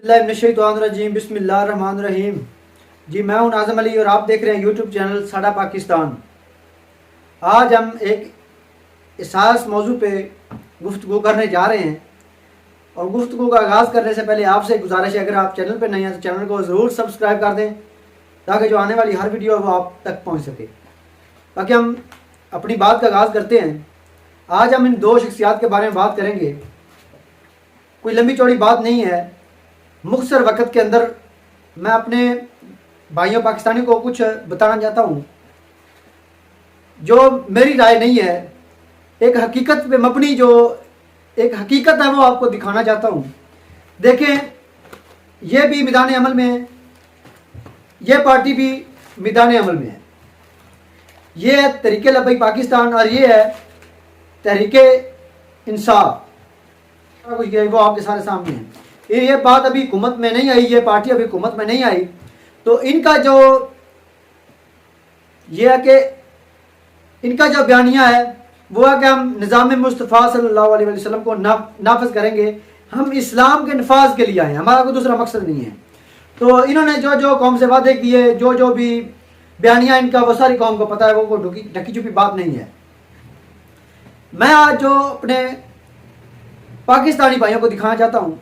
बिस्मिल्लाहिर्रहमानिर्रहीम बिस्मिल्लाहिर्रहमानिर्रहीम। जी मैं हूं नाज़िम अली और आप देख रहे हैं यूट्यूब चैनल साडा पाकिस्तान। आज हम एक इसास मौजू पे गुफ्तगू करने जा रहे हैं और गुफ्तगू का आगाज़ करने से पहले आपसे गुजारिश है, अगर आप चैनल पे नहीं हैं तो चैनल को ज़रूर सब्सक्राइब कर दें ताकि जो आने वाली हर वीडियो है वो आप तक पहुँच सके। बाकी हम अपनी बात का आगाज़ करते हैं। आज हम इन दो शख्सियात के बारे में बात करेंगे। कोई लंबी चौड़ी बात नहीं है, मुख्तसर वक्त के अंदर मैं अपने भाइयों पाकिस्तानी को कुछ बताना चाहता हूँ जो मेरी राय नहीं है, एक हकीकत पे मबनी जो एक हकीकत है वो आपको दिखाना चाहता हूँ। देखें, ये भी मैदान अमल में है, ये पार्टी भी मैदान अमल में है। ये है तहरीक लब्बैक पाकिस्तान और ये है तहरीक इंसाफ, वो आपके सारे सामने है। ये बात अभी हुकूमत में नहीं आई, ये पार्टी अभी हुकूमत में नहीं आई, तो इनका जो ये है कि इनका जो बयानिया है वो है कि हम निज़ाम मुस्तफ़ा सल्लल्लाहु अलैहि वसल्लम को नाफिज करेंगे, हम इस्लाम के नफाज के लिए आए, हमारा कोई दूसरा मकसद नहीं है। तो इन्होंने जो जो कौम से वादे किए, जो जो भी बयानिया इनका, वो सारी कौम को पता है, वो कोई ढकी छुपी बात नहीं है। मैं आज जो अपने पाकिस्तानी भाइयों को दिखाना चाहता हूँ,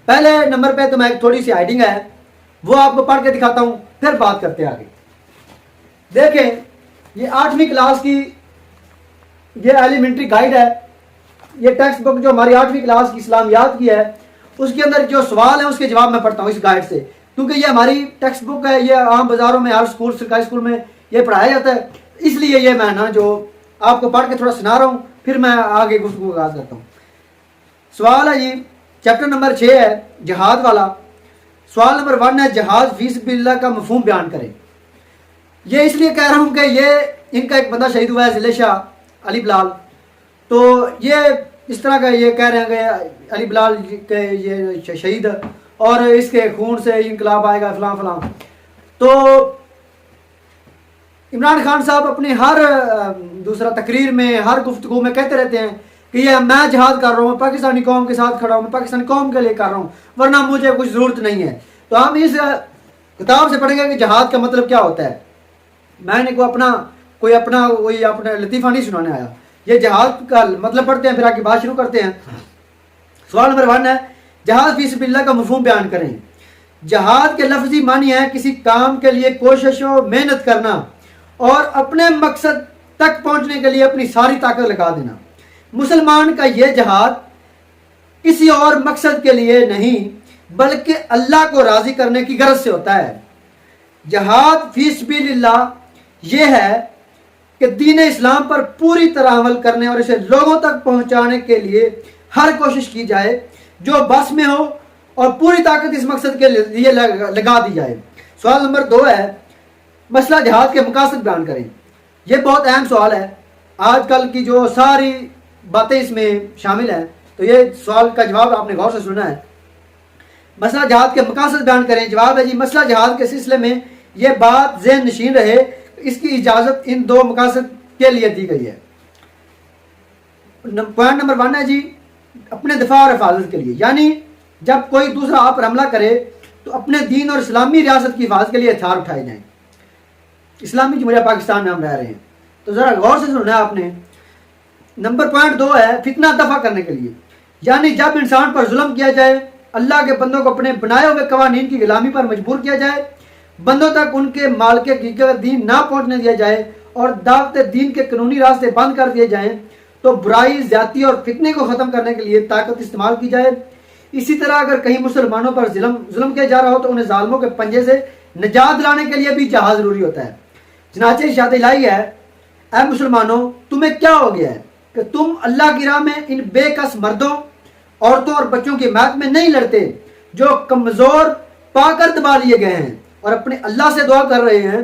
पहले नंबर पे तो मैं थोड़ी सी हाइडिंग है वो आपको पढ़ के दिखाता हूँ, फिर बात करते हैं आगे। देखें, ये 8वीं क्लास की ये एलिमेंट्री गाइड है, ये टेक्स्ट बुक जो हमारी 8वीं क्लास की इस्लामियात की है, उसके अंदर जो सवाल है उसके जवाब मैं पढ़ता हूँ इस गाइड से, क्योंकि ये हमारी टेक्स्ट बुक है, ये आम बाज़ारों में हर स्कूल सरकारी स्कूल में ये पढ़ाया जाता है, इसलिए ये मैं ना जो आपको पढ़ के थोड़ा सुना रहा हूँ, फिर मैं आगे गुफ्तगू का आगाज़ करता हूँ। सवाल है जी, चैप्टर नंबर 6 है जहाद वाला। सवाल नंबर 1 है जहाद फी सबिलिल्लाह का मफहूम बयान करें। ये इसलिए कह रहा हूँ कि ये इनका एक बंदा शहीद हुआ है, ज़िले शाह अली बिलाल, तो ये इस तरह का ये कह रहे हैं कि अली बिलाल के ये शहीद और इसके खून से इनकलाब आएगा फलां फलां। तो इमरान खान साहब अपने हर दूसरा तकरीर में, हर गुफ्तगू में कहते रहते हैं कि ये मैं जहाद कर रहा हूँ, पाकिस्तानी कौम के साथ खड़ा हूँ, मैं पाकिस्तानी कौम के लिए कर रहा हूँ, वरना मुझे कुछ ज़रूरत नहीं है। तो हम इस किताब से पढ़ेंगे कि जहाद का मतलब क्या होता है। मैंने कोई अपना लतीफ़ा नहीं सुनाने आया, ये जहाद का मतलब पढ़ते हैं, फिर आगे बात शुरू करते हैं। सवाल नंबर 1 है जहाद फी सबिलिल्लाह का मफहूम बयान करें। जहाद के लफ्जी मानी है किसी काम के लिए कोशिश और मेहनत करना और अपने मकसद तक पहुँचने के लिए अपनी सारी ताकत लगा देना। मुसलमान का यह जहाद किसी और मकसद के लिए नहीं बल्कि अल्लाह को राज़ी करने की गरज से होता है। जहाद फी सबिलिल्लाह यह है कि दीन इस्लाम पर पूरी तरह अमल करने और इसे लोगों तक पहुंचाने के लिए हर कोशिश की जाए जो बस में हो और पूरी ताकत इस मकसद के लिए लगा दी जाए। सवाल नंबर 2 है मसला जहाद के मकासद बयान करें। यह बहुत अहम सवाल है, आजकल की जो सारी बातें इसमें शामिल हैं, तो ये सवाल का जवाब आपने गौर से सुना है। मसला जहाद के मकासद बयान करें। जवाब है जी, मसला जहाद के सिलसिले में ये बात ज़हन नशीन रहे, इसकी इजाज़त इन 2 मकासद के लिए दी गई है। पॉइंट नंबर 1 है जी, अपने दिफा और हिफाजत के लिए, यानी जब कोई दूसरा आप पर हमला करे तो अपने दीन और इस्लामी रियासत की हिफाजत के लिए हथियार उठाए जाएँ। इस्लामी जमहूरिया पाकिस्तान में हम रह रहे हैं, तो ज़रा गौर से सुनना है आपने। नंबर पॉइंट 2 है फितना दफा करने के लिए, यानी जब इंसान पर जुल्म किया जाए, अल्लाह के बंदों को अपने बनाए हुए कवानीन की गुलामी पर मजबूर किया जाए, बंदों तक उनके माल के हकीकत दीन ना पहुंचने दिया जाए और दावत दीन के कानूनी रास्ते बंद कर दिए जाएं, तो बुराई, ज्यादती और फितने को ख़त्म करने के लिए ताकत इस्तेमाल की जाए। इसी तरह अगर कहीं मुसलमानों पर जुल्म किया जा रहा हो तो उन्हें जालिमों के पंजे से निजात दिलाने के लिए भी जहाज जरूरी होता है। चनाचे इरशाद इलाही है, ऐ मुसलमानों तुम्हें क्या हो गया है कि तुम अल्लाह की राह में इन बेकस मर्दों, औरतों और बच्चों की हिमायत में नहीं लड़ते जो कमज़ोर पाकर दबा लिए गए हैं और अपने अल्लाह से दुआ कर रहे हैं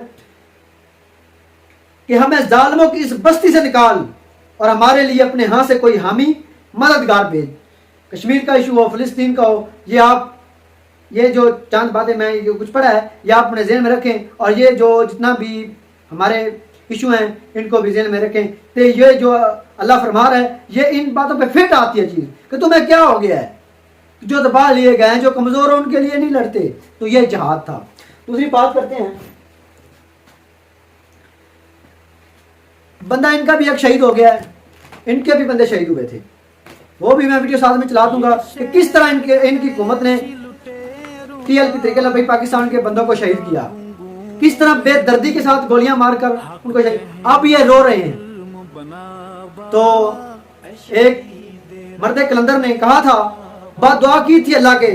कि हमें जालिमों की इस बस्ती से निकाल और हमारे लिए अपने यहाँ से कोई हामी मददगार भेज। कश्मीर का इशू हो, फ़लस्तीन का हो, ये जो चंद बातें मैं ये कुछ पढ़ा है ये आप अपने ज़हन में रखें, और ये जो जितना भी हमारे इशू हैं इनको भी ज़हन में रखें। तो ये जो अल्लाह फरमा रहा है ये इन बातों पे फिट आती है चीज़ कि तुम्हें क्या हो गया है, جو دبا لیے گئے ہیں, جو کمزور ہیں ان کے لیے نہیں لڑتے. تو یہ جہاد تھا. دوسری بات کرتے ہیں, بندہ ان کا بھی ایک شہید ہو گیا ہے, ان کے بھی بندے شہید ہوئے تھے, وہ بھی میں ویڈیو ساتھ میں چلا دوں گا کہ کس طرح ان کی حکومت نے ٹی ایل پی طریقے سے پاکستان کے بندوں کو شہید کیا, کس طرح بے دردی کے ساتھ گولیاں مار کر ان کو شہید. اب یہ رو رہے ہیں. تو ایک مرد کلندر نے کہا تھا, بات دعا کی تھی اللہ کے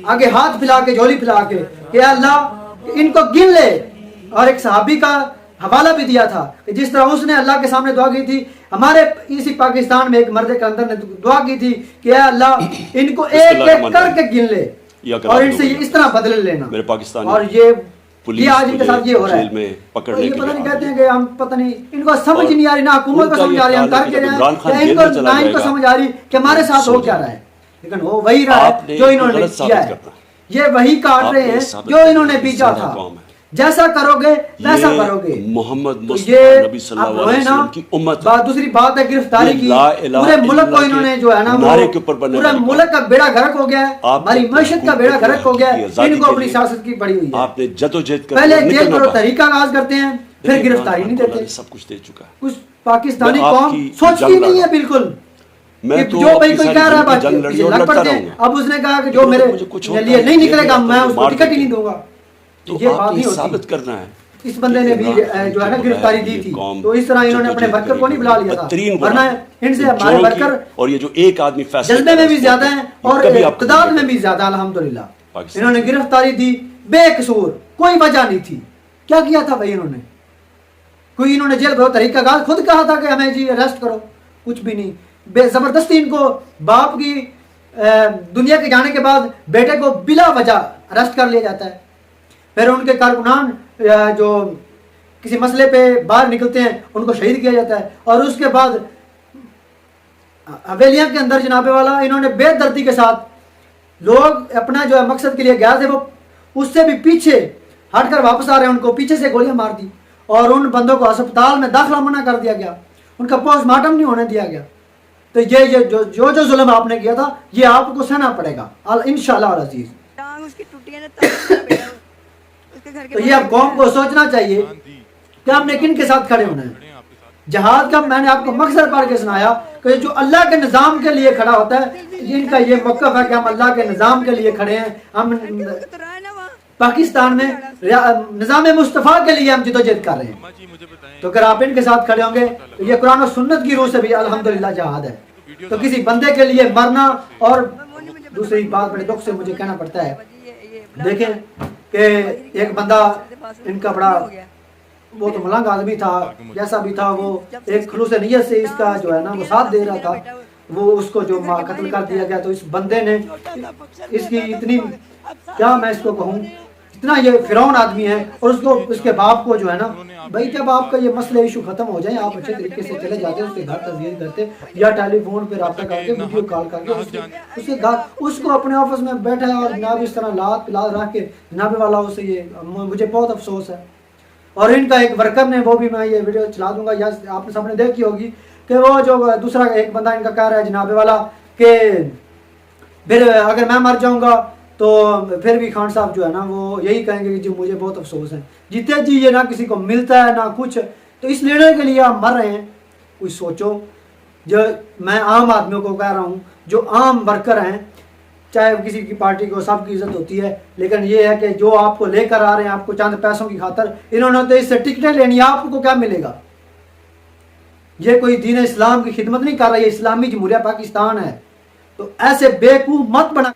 آگے ہاتھ پھیلا کے, جھولی پھیلا کے, کہ اللہ ان کو گن لے. اور ایک صحابی کا حوالہ بھی دیا تھا کہ جس طرح اس نے اللہ کے سامنے دعا کی تھی, ہمارے اسی پاکستان میں ایک مرد کلندر نے دعا کی تھی کہ اے اللہ ان کو ایک ایک کر کے گن لے اور ان سے اس طرح بدل لینا. اور یہ آج ان کے ساتھ یہ ہو رہا ہے. یہ پتہ نہیں کہتے ہیں کہ ہم پتہ نہیں, ان کو سمجھ نہیں آ رہی, نہ حکومت کو سمجھ آ رہی ہم کر کے رہے ہیں, نہ ان کو سمجھ آ رہی کہ ہمارے ساتھ ہو کیا رہا ہے. لیکن وہ وہی رہا ہے جو انہوں نے کیا ہے, یہ وہی کاٹ رہے ہیں جو انہوں نے بیچا تھا. جیسا کرو گے ویسا کرو گے. محمد مصطفی صلی اللہ علیہ وسلم کی امت. دوسری بات ہے گرفتاری کی. پورے ملک کو انہوں نے جو ہے نا, پورے ملک کا بیڑا غرق ہو گیا ہے, ہماری معیشت کا بیڑا غرق ہو گیا ہے. ان کو اپنی سیاست کی پڑی ہوئی ہے. آپ نے جدوجہد کر پہلے جیل پر تحریک کا آغاز کرتے ہیں, پھر گرفتاری نہیں دیتے. سب کچھ دے چکا ہے. کچھ پاکستانی قوم سوچتی نہیں ہے بالکل. جو بھائی کوئی کہہ رہا ہے بات لگ پڑتے ہیں. اب اس نے کہا کہ جو میرے لیے نہیں نکلے گا میں اس کو ٹکٹ ہی نہیں دوں گا. یہ بات نہیں ثابت کرنا ہے. اس بندے نے بھی جو ہے نا گرفتاری دی تھی, تو اس طرح انہوں نے اپنے ورکر کو نہیں بلا لیا تھا, ورنہ ان سے ہمارے ورکر اور یہ جو ایک آدمی فیصلہ جذبے میں بھی زیادہ ہیں اور اقتدار میں بھی زیادہ. الحمدللہ انہوں نے گرفتاری دی بے قصور, کوئی وجہ نہیں تھی. کیا کیا تھا بھائی انہوں نے؟ کوئی انہوں نے جیل بھرو طریقہ کار خود کہا تھا کہ ہمیں جی اریسٹ کرو, کچھ بھی نہیں. بے زبردستی ان کو باپ کی دنیا کے جانے کے بعد بیٹے کو بلا وجہ اریسٹ کر لیا جاتا ہے. پھر ان کے کارکنان جو کسی مسئلے پہ باہر نکلتے ہیں ان کو شہید کیا جاتا ہے. اور اس کے بعد حویلیاں کے اندر جناب والا انہوں نے بے دردی کے ساتھ لوگ اپنا جو ہے مقصد کے لیے گیا تھے وہ اس سے بھی پیچھے ہٹ کر واپس آ رہے ہیں, ان کو پیچھے سے گولیاں مار دی اور ان بندوں کو اسپتال میں داخلہ منع کر دیا گیا, ان کا پوسٹ مارٹم نہیں ہونے دیا گیا. تو یہ جو ظلم آپ نے کیا تھا یہ آپ کو سہنا پڑے گا انشاءاللہ العزیز. تو یہ اب قوم کو سوچنا چاہیے کہ ہم نے کن کے ساتھ کھڑے ہونا ہے. جہاد کا میں نے آپ کو مقصد پڑھ کے سنایا کہ جو اللہ کے نظام کے لیے کھڑا ہوتا ہے ان کا یہ موقف ہے کہ ہم اللہ کے نظام کے لیے کھڑے ہیں. ہم پاکستان میں نظام مصطفیٰ کے لیے ہم جدوجہد کر رہے ہیں. تو اگر آپ ان کے ساتھ کھڑے ہوں گے تو یہ قرآن و سنت کی روح سے بھی الحمدللہ جہاد ہے. تو کسی بندے کے لیے مرنا. اور دوسری بات بڑے دکھ سے مجھے کہنا پڑتا ہے, دیکھیں کہ ایک بندہ ان کا بڑا وہ تو ملنگ آدمی تھا, جیسا بھی تھا وہ ایک خلوص نیت سے اس کا جو ہے نا وہ ساتھ دے رہا تھا, وہ اس کو جو قتل کر دیا گیا. تو اس بندے نے اس کی اتنی کیا میں اس کو کہوں, اتنا یہ فرعون آدمی ہے. اور اس کے باپ کو جو ہے نا بھائی جب آپ کا یہ مسئلہ ایشو ختم ہو جائیں آپ اچھے طریقے سے چلے جاتے اس کے گھر تزویر کرتے یا ٹیلی فون پہ رابطہ کر کے ویڈیو کال کر کے اس کے گھر اس کو اپنے آفس میں بیٹھا ہے اور جناب اس طرح لات پلاد رکھ کے جناب والا اسے یہ مجھے بہت افسوس ہے. اور ان کا ایک ورکر نے وہ بھی میں یہ ویڈیو چلا دوں گا یا آپ نے سامنے دیکھی ہوگی کہ وہ جو دوسرا ایک بندہ ان کا کہہ رہا ہے جناب والا کہ پھر اگر میں مر جاؤں گا تو پھر بھی خان صاحب جو ہے نا وہ یہی کہیں گے کہ جی مجھے بہت افسوس ہے. جیتے جی یہ نہ کسی کو ملتا ہے نہ کچھ, تو اس لیڈر کے لیے آپ مر رہے ہیں. کچھ سوچو. جو میں عام آدمیوں کو کہہ رہا ہوں جو عام ورکر ہیں, چاہے کسی کی پارٹی کو سب کی عزت ہوتی ہے, لیکن یہ ہے کہ جو آپ کو لے کر آ رہے ہیں آپ کو چند پیسوں کی خاطر, انہوں نے تو اس سے ٹکٹیں لینی, آپ کو کیا ملے گا؟ یہ کوئی دین اسلام کی خدمت نہیں کر رہا, یہ اسلامی جمہوریہ پاکستان ہے. تو ایسے بیوقوف مت بنا.